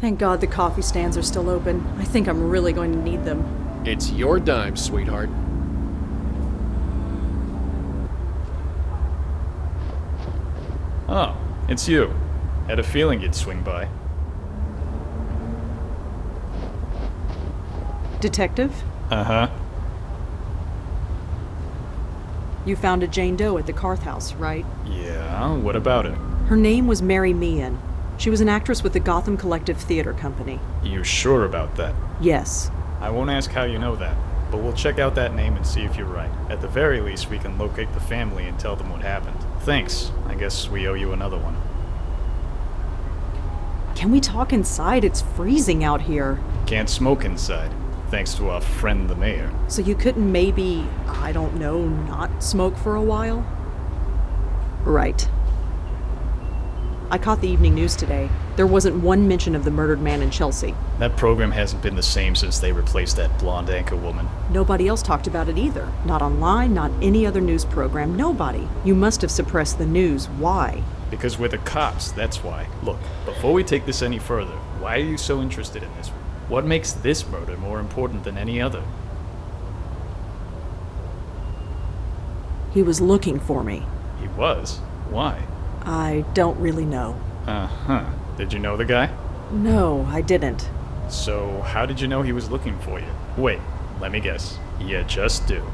Thank God the coffee stands are still open. I think I'm really going to need them. It's your dime, sweetheart. Oh, it's you. Had a feeling you'd swing by. Detective? Uh-huh. You found a Jane Doe at the Carth house, right? Yeah, what about it? Her name was Mary Meehan. She was an actress with the Gotham Collective Theater Company. You sure about that? Yes. I won't ask how you know that, but we'll check out that name and see if you're right. At the very least, we can locate the family and tell them what happened. Thanks. I guess we owe you another one. Can we talk inside? It's freezing out here. Can't smoke inside, thanks to our friend the mayor. So you couldn't maybe, I don't know, not smoke for a while? Right. I caught the evening news today. There wasn't one mention of the murdered man in Chelsea. That program hasn't been the same since they replaced that blonde anchor woman. Nobody else talked about it either. Not online, not any other news program, nobody. You must have suppressed the news. Why? Because we're the cops, that's why. Look, before we take this any further, why are you so interested in this? What makes this murder more important than any other? He was looking for me. He was? Why? I don't really know. Uh-huh. Did you know the guy? No, I didn't. So, how did you know he was looking for you? Wait, let me guess. You just do.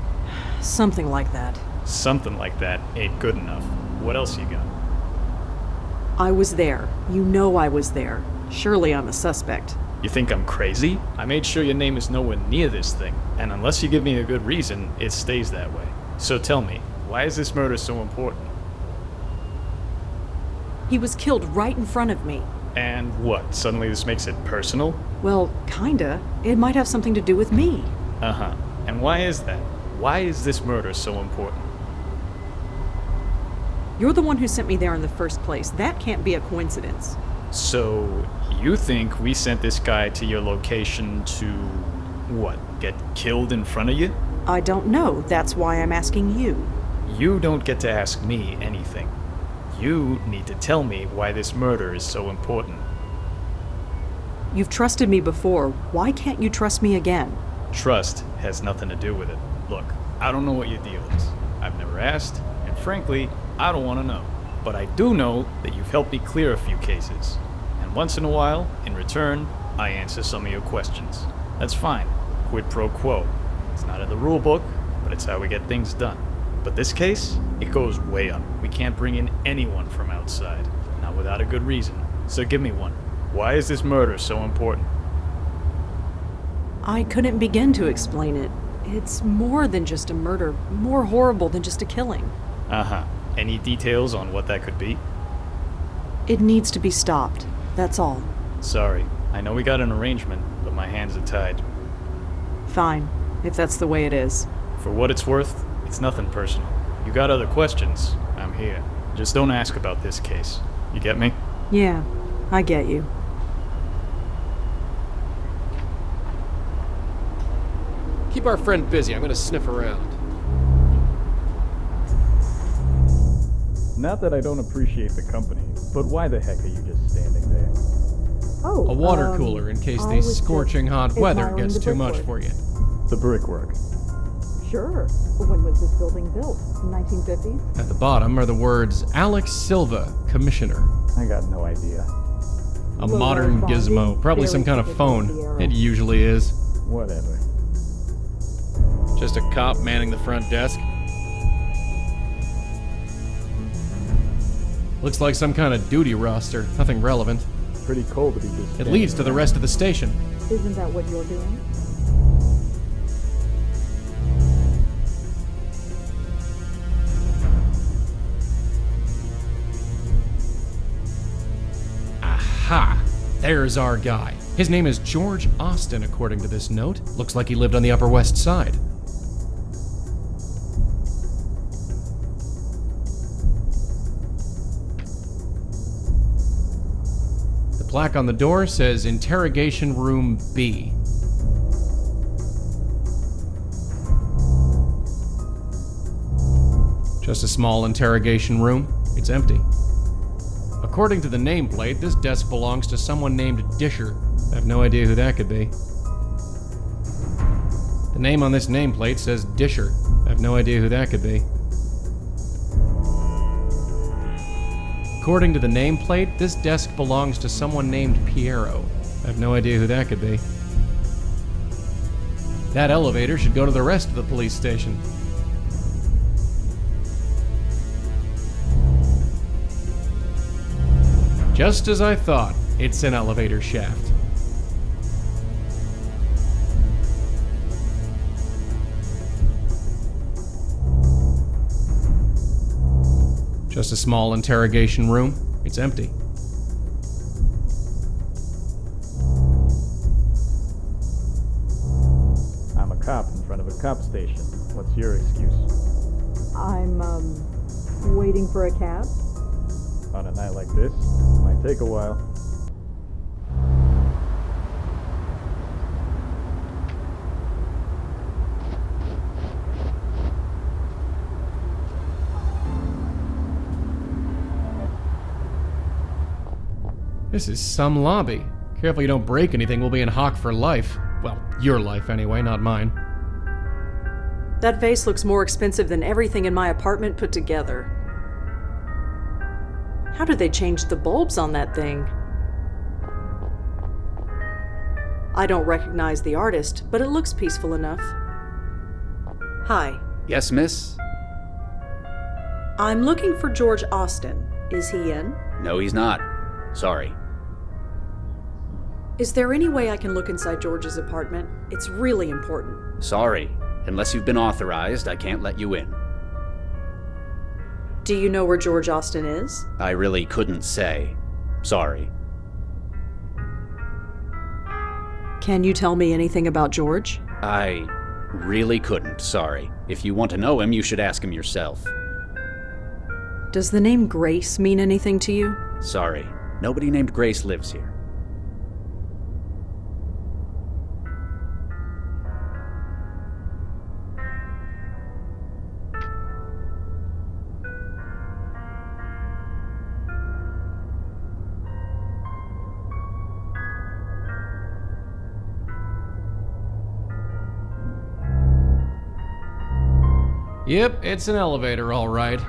Something like that. Something like that ain't good enough. What else you got? I was there. You know I was there. Surely I'm a suspect. You think I'm crazy? I made sure your name is nowhere near this thing, and unless you give me a good reason, it stays that way. So tell me, why is this murder so important? He was killed right in front of me. And what, suddenly this makes it personal? Well, kinda. It might have something to do with me. Uh-huh. And why is that? Why is this murder so important? You're the one who sent me there in the first place. That can't be a coincidence. So, you think we sent this guy to your location to, what, get killed in front of you? I don't know. That's why I'm asking you. You don't get to ask me anything. You need to tell me why this murder is so important. You've trusted me before. Why can't you trust me again? Trust has nothing to do with it. Look, I don't know what your deal is. I've never asked, and frankly, I don't want to know. But I do know that you've helped me clear a few cases. And once in a while, in return, I answer some of your questions. That's fine. Quid pro quo. It's not in the rule book, but it's how we get things done. But this case, it goes way up. We can't bring in anyone from outside, not without a good reason. So give me one. Why is this murder so important? I couldn't begin to explain it. It's more than just a murder, more horrible than just a killing. Uh-huh. Any details on what that could be? It needs to be stopped. That's all. Sorry. I know we got an arrangement, but my hands are tied. Fine, if that's the way it is. For what it's worth, it's nothing personal. You got other questions, I'm here. Just don't ask about this case. You get me? Yeah, I get you. Keep our friend busy. I'm gonna sniff around. Not that I don't appreciate the company, but why the heck are you just standing there? Oh, A water cooler in case the scorching hot weather gets too much for you. The brickwork. Sure. When was this building built? 1950s? At the bottom are the words Alex Silva, Commissioner. I got no idea. A modern gizmo, probably some kind of phone. It usually is. Whatever. Just a cop manning the front desk. Looks like some kind of duty roster, nothing relevant. Pretty cold to be just It leads to the rest of the station. Isn't that what you're doing? Aha! There's our guy. His name is George Austin, according to this note. Looks like he lived on the Upper West Side. The plaque on the door says Interrogation Room B. Just a small interrogation room. It's empty. A According to the nameplate, this desk belongs to someone named Disher. I have no idea who that could be. The name on this nameplate says Disher. I have no idea who that could be. According to the nameplate, this desk belongs to someone named Piero. I have no idea who that could be. That elevator should go to the rest of the police station. Just as I thought, it's an elevator shaft. Just a small interrogation room. It's empty. I'm a cop in front of a cop station. What's your excuse? I'm, waiting for a cab. On a night like this, might take a while. This is some lobby. Careful you don't break anything, we'll be in hock for life. Well, your life anyway, not mine. That vase looks more expensive than everything in my apartment put together. How did they change the bulbs on that thing? I don't recognize the artist, but it looks peaceful enough. Hi. Yes, miss? I'm looking for George Austin. Is he in? No, he's not. Sorry. Is there any way I can look inside George's apartment? It's really important. Sorry. Unless you've been authorized, I can't let you in. Do you know where George Austin is? I really couldn't say. Sorry. Can you tell me anything about George? I really couldn't, sorry. If you want to know him, you should ask him yourself. Does the name Grace mean anything to you? Sorry. Nobody named Grace lives here. Yep, it's an elevator, all right.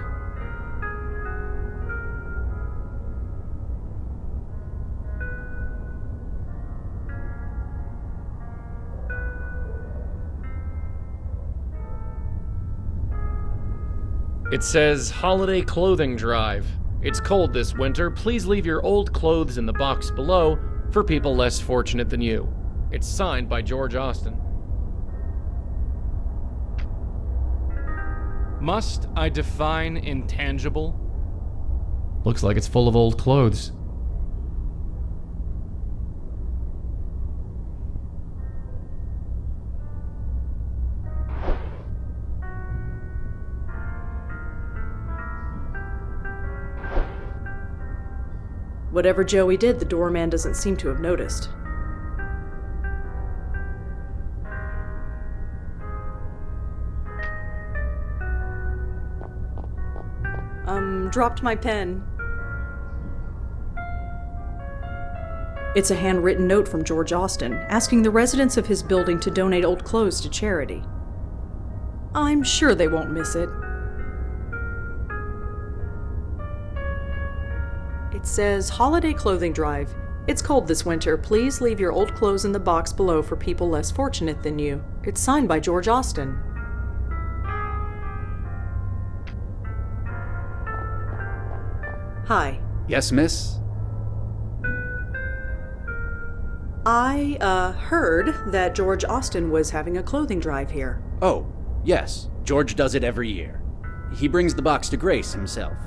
It says Holiday Clothing Drive. It's cold this winter. Please leave your old clothes in the box below for people less fortunate than you. It's signed by George Austin. Must I define intangible? Looks like it's full of old clothes. Whatever Joey did, the doorman doesn't seem to have noticed. Dropped my pen. It's a handwritten note from George Austin, asking the residents of his building to donate old clothes to charity. I'm sure they won't miss it. It says, Holiday Clothing Drive. It's cold this winter. Please leave your old clothes in the box below for people less fortunate than you. It's signed by George Austin. Hi. Yes, miss? I, heard that George Austin was having a clothing drive here. Oh, yes. George does it every year. He brings the box to Grace himself.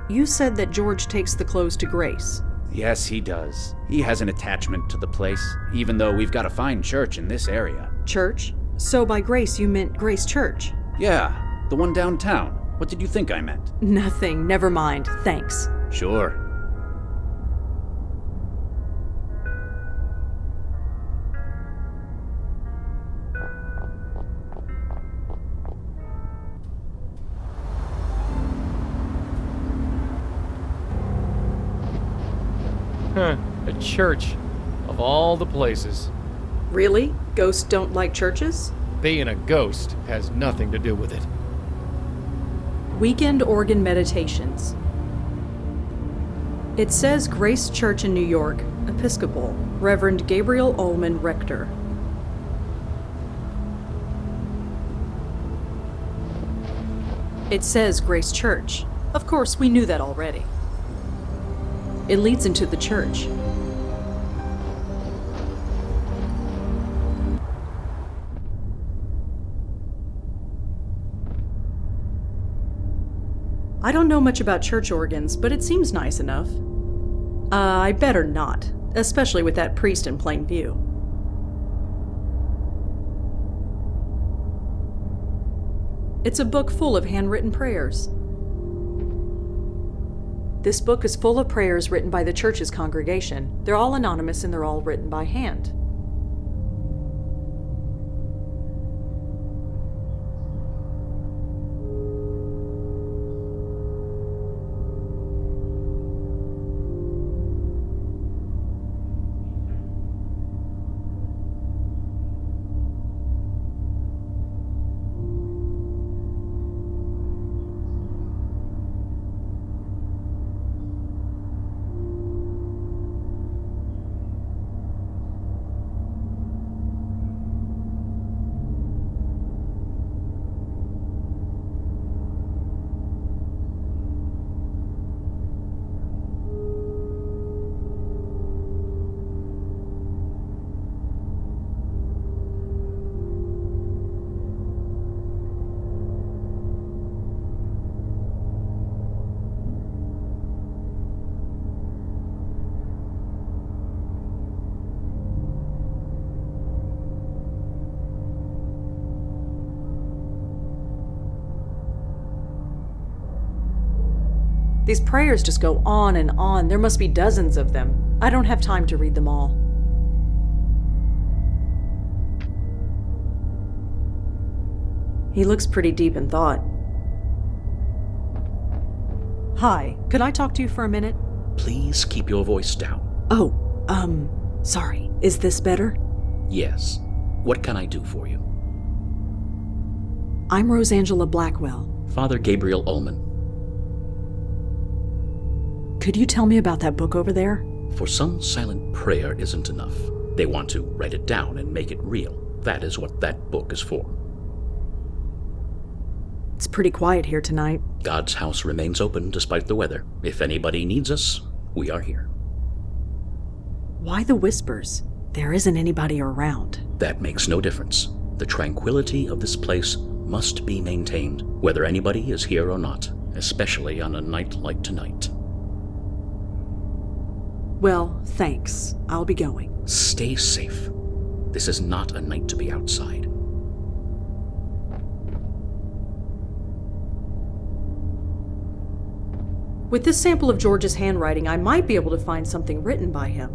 You said that George takes the clothes to Grace. Yes, he does. He has an attachment to the place, even though we've got a fine church in this area. Church? So by Grace you meant Grace Church? Yeah, the one downtown. What did you think I meant? Nothing. Never mind. Thanks. Sure. A church. Of all the places. Really? Ghosts don't like churches? Being a ghost has nothing to do with it. Weekend organ meditations. It says Grace Church in New York, Episcopal, Reverend Gabriel Ullman, Rector. It says Grace Church. Of course, we knew that already. It leads into the church. I don't know much about church organs, but it seems nice enough. I better not, especially with that priest in plain view. It's a book full of handwritten prayers. This book is full of prayers written by the church's congregation. They're all anonymous and they're all written by hand. These prayers just go on and on. There must be dozens of them. I don't have time to read them all. He looks pretty deep in thought. Hi, could I talk to you for a minute? Please keep your voice down. Oh, sorry. Is this better? Yes. What can I do for you? I'm Rosangela Blackwell. Father Gabriel Ullman. Could you tell me about that book over there? For some, silent prayer isn't enough. They want to write it down and make it real. That is what that book is for. It's pretty quiet here tonight. God's house remains open despite the weather. If anybody needs us, we are here. Why the whispers? There isn't anybody around. That makes no difference. The tranquility of this place must be maintained, whether anybody is here or not, especially on a night like tonight. Well, thanks. I'll be going. Stay safe. This is not a night to be outside. With this sample of George's handwriting, I might be able to find something written by him.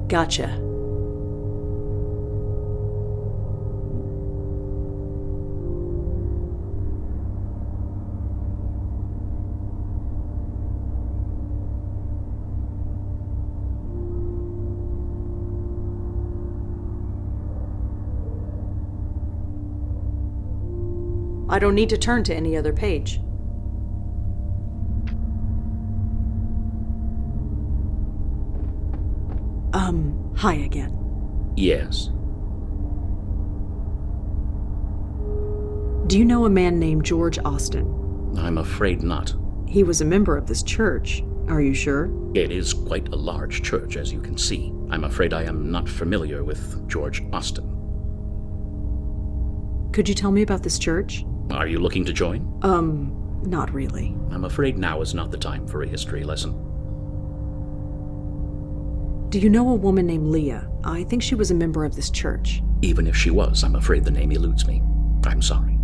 Gotcha. I don't need to turn to any other page. Hi again. Yes. Do you know a man named George Austin? I'm afraid not. He was a member of this church. Are you sure? It is quite a large church, as you can see. I'm afraid I am not familiar with George Austin. Could you tell me about this church? Are you looking to join? Not really. I'm afraid now is not the time for a history lesson. Do you know a woman named Leah? I think she was a member of this church. Even if she was, I'm afraid the name eludes me. I'm sorry.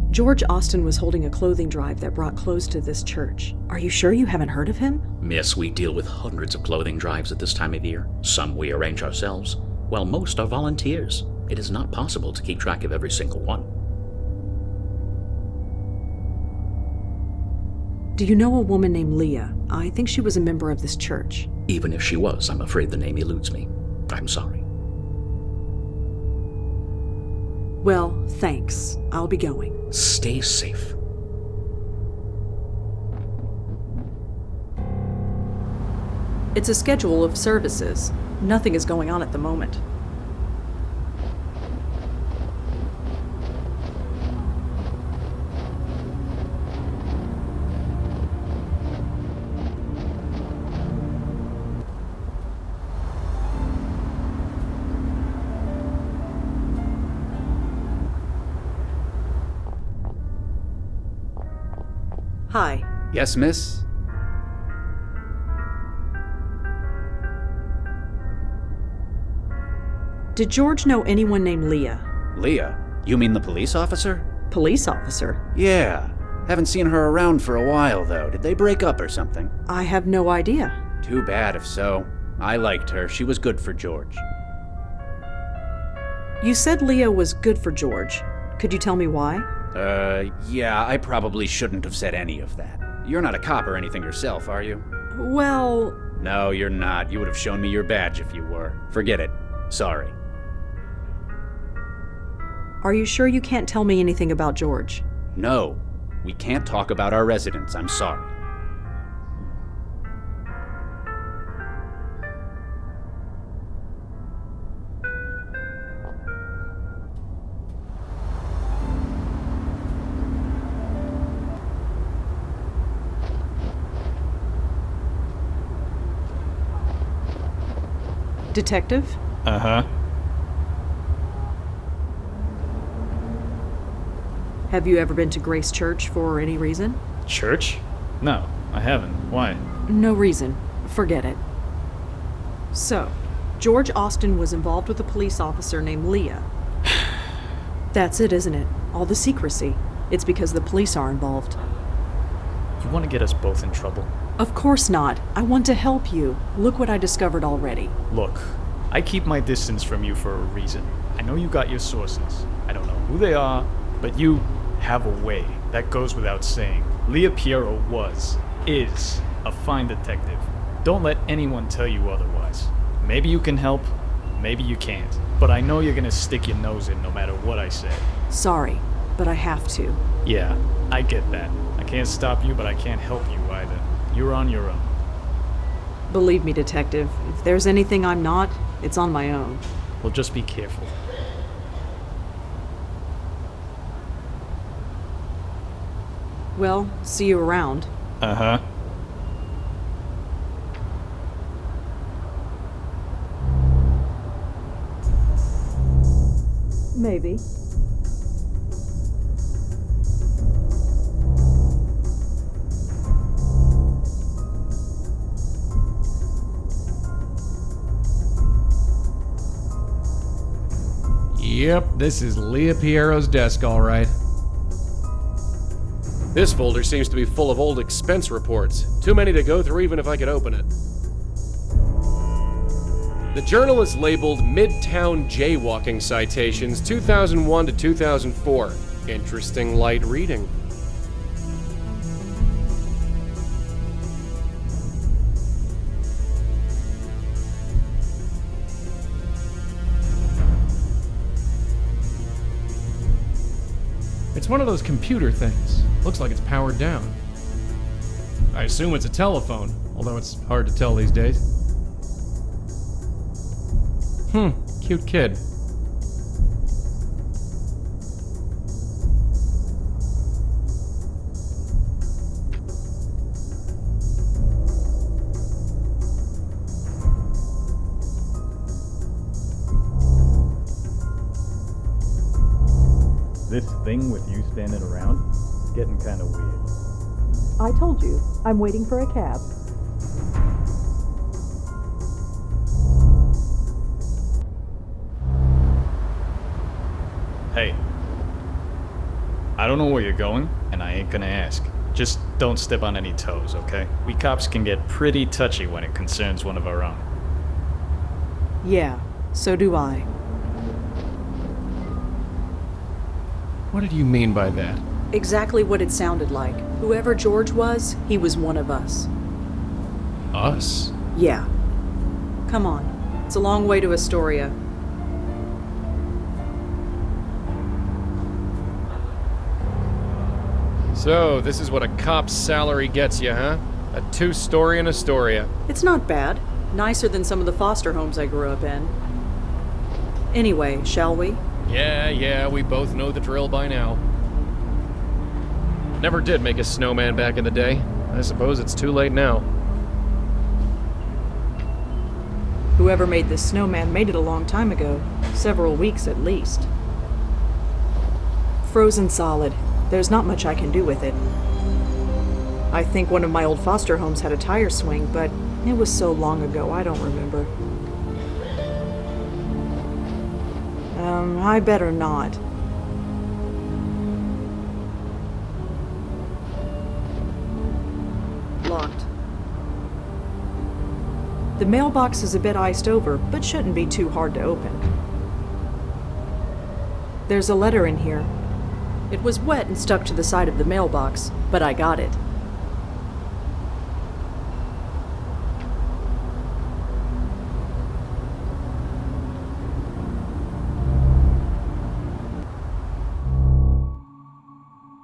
George Austin was holding a clothing drive that brought clothes to this church. Are you sure you haven't heard of him? Miss, we deal with hundreds of clothing drives at this time of year. Some we arrange ourselves, while most are volunteers. It is not possible to keep track of every single one. Do you know a woman named Leah? I think she was a member of this church. Even if she was, I'm afraid the name eludes me. I'm sorry. Well, thanks. I'll be going. Stay safe. It's a schedule of services. Nothing is going on at the moment. Hi. Yes, miss? Did George know anyone named Leah? Leah? You mean the police officer? Police officer? Yeah. Haven't seen her around for a while, though. Did they break up or something? I have no idea. Too bad if so. I liked her. She was good for George. You said Leah was good for George. Could you tell me why? Yeah, I probably shouldn't have said any of that. You're not a cop or anything yourself, are you? Well... No, you're not. You would have shown me your badge if you were. Forget it. Sorry. Are you sure you can't tell me anything about George? No. We can't talk about our residents. I'm sorry. Detective? Uh-huh. Have you ever been to Grace Church for any reason? Church? No, I haven't. Why? No reason. Forget it. So, George Austin was involved with a police officer named Leah. That's it, isn't it? All the secrecy. It's because the police are involved. You want to get us both in trouble? Of course not. I want to help you. Look what I discovered already. Look, I keep my distance from you for a reason. I know you got your sources. I don't know who they are, but you have a way. That goes without saying. Leah Piero is a fine detective. Don't let anyone tell you otherwise. Maybe you can help, maybe you can't. But I know you're gonna stick your nose in no matter what I say. Sorry, but I have to. Yeah, I get that. I can't stop you, but I can't help you either. You're on your own. Believe me, Detective, if there's anything I'm not, it's on my own. Well, just be careful. Well, see you around. Uh-huh. Maybe. Yep, this is Leah Piero's desk, all right. This folder seems to be full of old expense reports. Too many to go through even if I could open it. The journal is labeled Midtown Jaywalking Citations 2001 to 2004. Interesting light reading. It's one of those computer things. Looks like it's powered down. I assume it's a telephone, although it's hard to tell these days. Cute kid. This thing with you standing around, it's getting kind of weird. I told you, I'm waiting for a cab. Hey, I don't know where you're going, and I ain't gonna ask. Just don't step on any toes, okay? We cops can get pretty touchy when it concerns one of our own. Yeah, so do I. What did you mean by that? Exactly what it sounded like. Whoever George was, he was one of us. Us? Yeah. Come on. It's a long way to Astoria. So, this is what a cop's salary gets you, huh? A 2-story in Astoria. It's not bad. Nicer than some of the foster homes I grew up in. Anyway, shall we? Yeah, we both know the drill by now. Never did make a snowman back in the day. I suppose it's too late now. Whoever made this snowman made it a long time ago. Several weeks at least. Frozen solid. There's not much I can do with it. I think one of my old foster homes had a tire swing, but it was so long ago I don't remember. I better not. Locked. The mailbox is a bit iced over, but shouldn't be too hard to open. There's a letter in here. It was wet and stuck to the side of the mailbox, but I got it.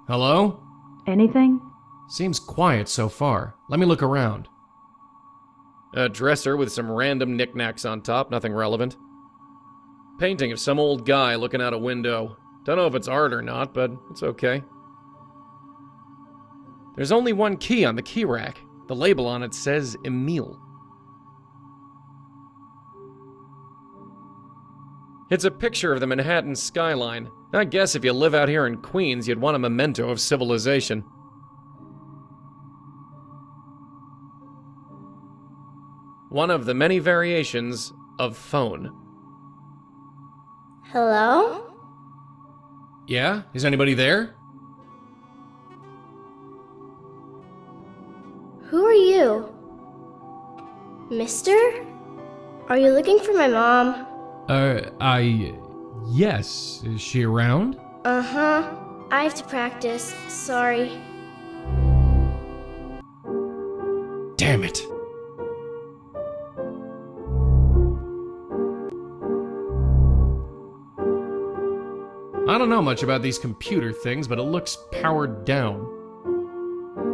Hello? Anything? Seems quiet so far. Let me look around. A dresser with some random knickknacks on top, nothing relevant. Painting of some old guy looking out a window. Don't know if it's art or not, but it's okay. There's only one key on the key rack. The label on it says Emile. It's a picture of the Manhattan skyline. I guess if you live out here in Queens, you'd want a memento of civilization. One of the many variations of phone. Hello? Yeah? Is anybody there? Who are you? Mister? Are you looking for my mom? Yes. Is she around? Uh-huh. I have to practice. Sorry. Damn it. I don't know much about these computer things, but it looks powered down.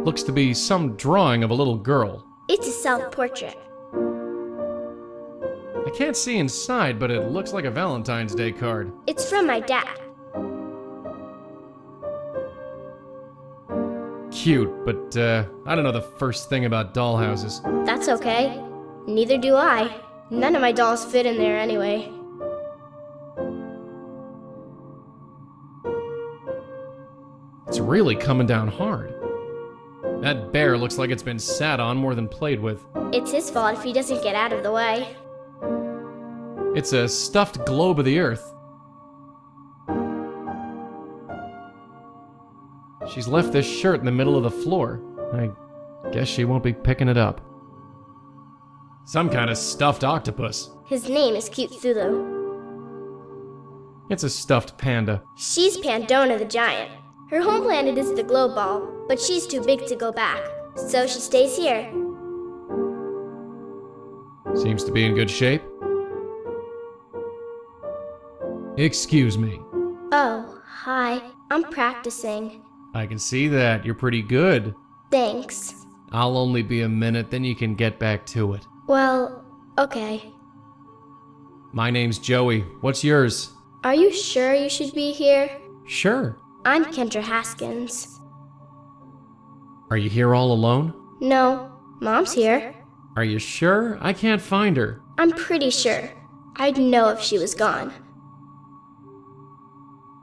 Looks to be some drawing of a little girl. It's a self-portrait. I can't see inside, but it looks like a Valentine's Day card. It's from my dad. Cute, but I don't know the first thing about dollhouses. That's okay. Neither do I. None of my dolls fit in there anyway. It's really coming down hard. That bear looks like it's been sat on more than played with. It's his fault if he doesn't get out of the way. It's a stuffed globe of the earth. She's left this shirt in the middle of the floor. I guess she won't be picking it up. Some kind of stuffed octopus. His name is Cute Thulu. It's a stuffed panda. She's Pandora the Giant. Her home planet is the globe ball, but she's too big to go back, so she stays here. Seems to be in good shape. Excuse me. Oh, hi. I'm practicing. I can see that. You're pretty good. Thanks. I'll only be a minute, then you can get back to it. Well, okay. My name's Joey. What's yours? Are you sure you should be here? Sure. I'm Kendra Haskins. Are you here all alone? No, Mom's here. Are you sure? I can't find her. I'm pretty sure. I'd know if she was gone.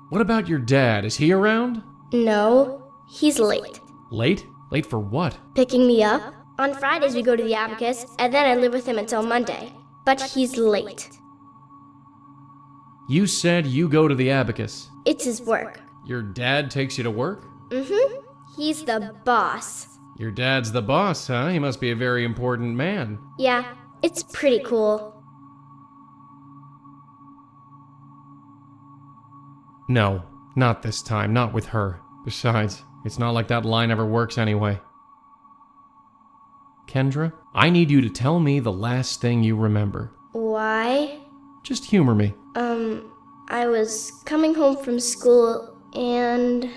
What about your dad? Is he around? No, he's late. Late? Late for what? Picking me up? On Fridays we go to the Abacus, and then I live with him until Monday. But he's late. You said you go to the Abacus. It's his work. Your dad takes you to work? Mm-hmm. He's the boss. Your dad's the boss, huh? He must be a very important man. Yeah, it's pretty cool. No, not this time, not with her. Besides, it's not like that line ever works anyway. Kendra, I need you to tell me the last thing you remember. Why? Just humor me. I was coming home from school and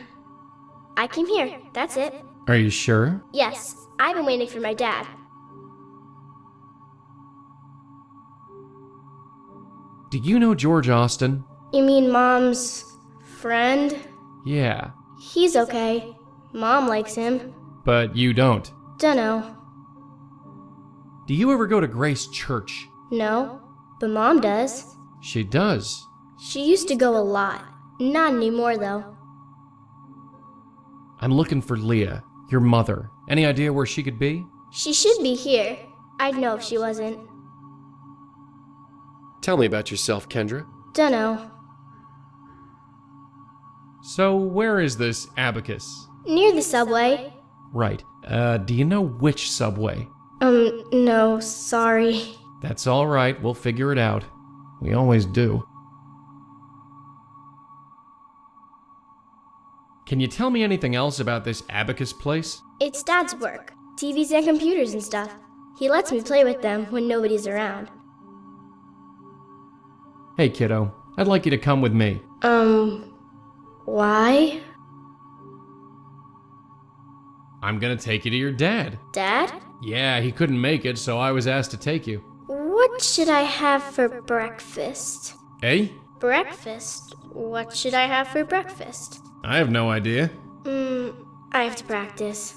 I came here. That's it. Are you sure? Yes, I've been waiting for my dad. Do you know George Austin? You mean Mom's friend? Yeah, He's okay. Mom likes him. but you don't. Dunno. Do you ever go to Grace Church? No, but Mom does. She does. She used to go a lot. Not anymore, though. I'm looking for Leah, your mother. Any idea where she could be? She should be here. I'd know if she wasn't. Tell me about yourself, Kendra. Dunno. So, where is this abacus? Near the subway. Right. Do you know which subway? No, sorry. That's all right. We'll figure it out. We always do. Can you tell me anything else about this abacus place? It's Dad's work. TVs and computers and stuff. He lets me play with them when nobody's around. Hey, kiddo. I'd like you to come with me. Why? I'm gonna take you to your dad. Dad? Yeah, he couldn't make it, so I was asked to take you. What should I have for breakfast? Eh? Breakfast? What should I have for breakfast? I have no idea. I have to practice.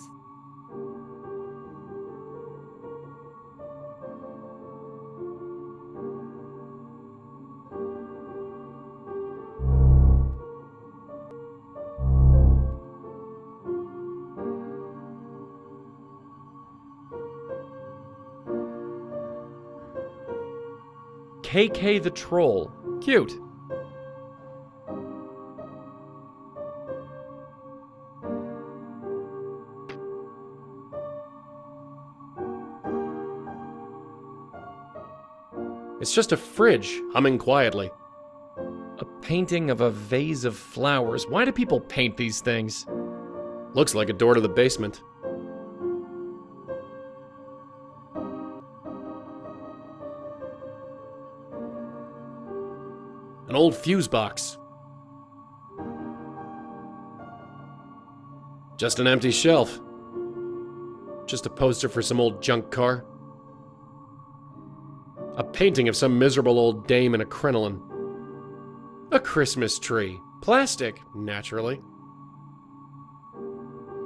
KK the Troll. Cute. It's just a fridge, humming quietly. A painting of a vase of flowers. Why do people paint these things? Looks like a door to the basement. An old fuse box. Just an empty shelf. Just a poster for some old junk car. A painting of some miserable old dame in a crinoline. A Christmas tree. Plastic, naturally.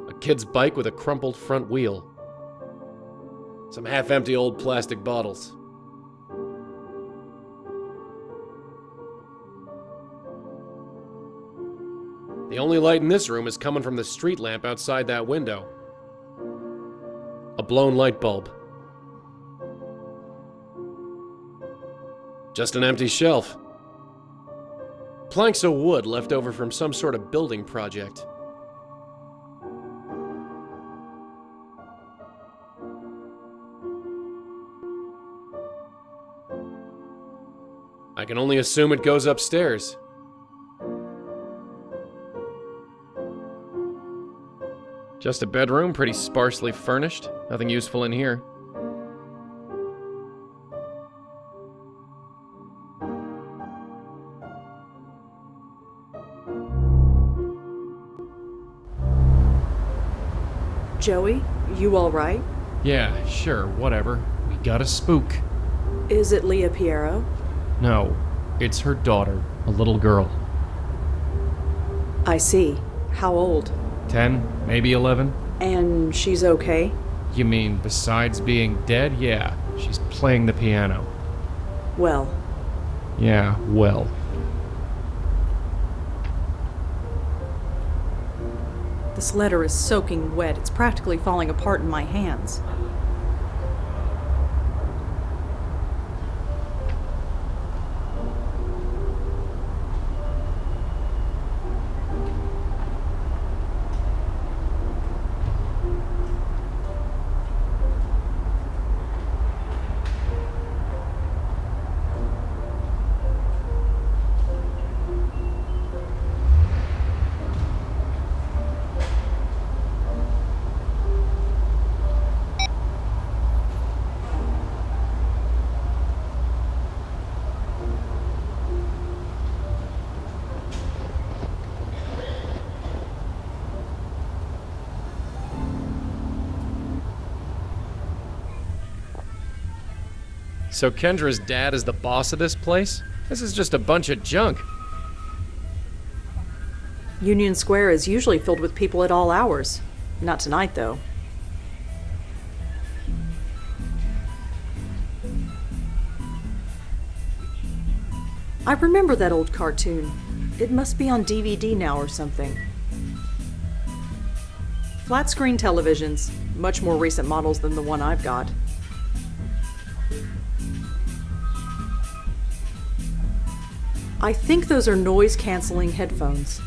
A kid's bike with a crumpled front wheel. Some half-empty old plastic bottles. The only light in this room is coming from the street lamp outside that window. A blown light bulb. Just an empty shelf. Planks of wood left over from some sort of building project. I can only assume it goes upstairs. Just a bedroom, pretty sparsely furnished. Nothing useful in here. Joey, you all right? Yeah, sure, whatever. We got a spook. Is it Leah Piero? No, it's her daughter, a little girl. I see. How old? 10, maybe 11? And she's okay? You mean besides being dead? Yeah, she's playing the piano. Well, Yeah, well. this letter is soaking wet. It's practically falling apart in my hands. So Kendra's dad is the boss of this place? This is just a bunch of junk. Union Square is usually filled with people at all hours. Not tonight, though. I remember that old cartoon. It must be on DVD now or something. Flat screen televisions, much more recent models than the one I've got. I think those are noise-canceling headphones.